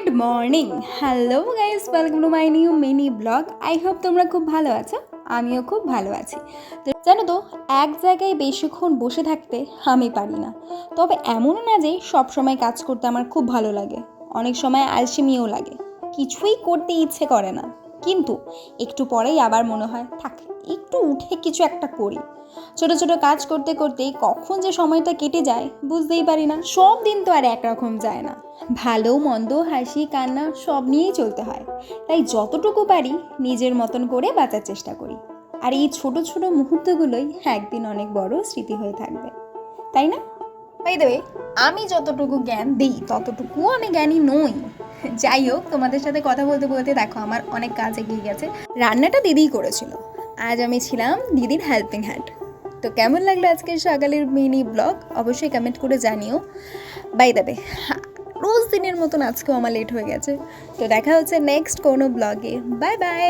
Good morning, hello guys, welcome to my new mini blog. I hope তোমরা খুব ভালো আছো, আমিও খুব ভালো আছি। তো জানো তো, এক জায়গায় বেশিক্ষণ বসে থাকতে আমি পারি না। তবে এমনও না যে সব সময় কাজ করতে আমার খুব ভালো লাগে, অনেক সময় আলসেমিও লাগে, কিছুই করতে ইচ্ছে করে না। কিন্তু একটু পরেই আবার মনে হয় থাক, একটু উঠে কিছু একটা করি। ছোট ছোট কাজ করতে করতেই কখন যে সময়টা কেটে যায় বুঝতেই পারি না। সব দিন তো আর একরকম যায় না, ভালো মন্দ হাসি কান্না সব নিয়েই চলতে হয়। তাই যতটুকু পারি নিজের মতন করে বাঁচার চেষ্টা করি। আর এই ছোট ছোট মুহূর্তগুলোই একদিন অনেক বড় স্মৃতি হয়ে থাকবে, তাই না? বাই দ্য ওয়ে, আমি যতটুকু জ্ঞান দিই ততটুকুও আমি জ্ঞানী নই। যাই হোক, তোমাদের সাথে কথা বলতে বলতে দেখো আমার অনেক কাজ এগিয়ে গেছে। রান্নাটা দিদিই করেছিল, আজ আমি ছিলাম দিদির হেল্পিং হ্যান্ড। তো কেমন লাগলো আজকের সকালের মিনি ব্লগ অবশ্যই কমেন্ট করে জানিও। বাই দ্য ওয়ে, রোজ দিনের মতন আজকেও আমার লেট হয়ে গেছে। তো দেখা হচ্ছে নেক্সট কোনো ব্লগে। Bye bye.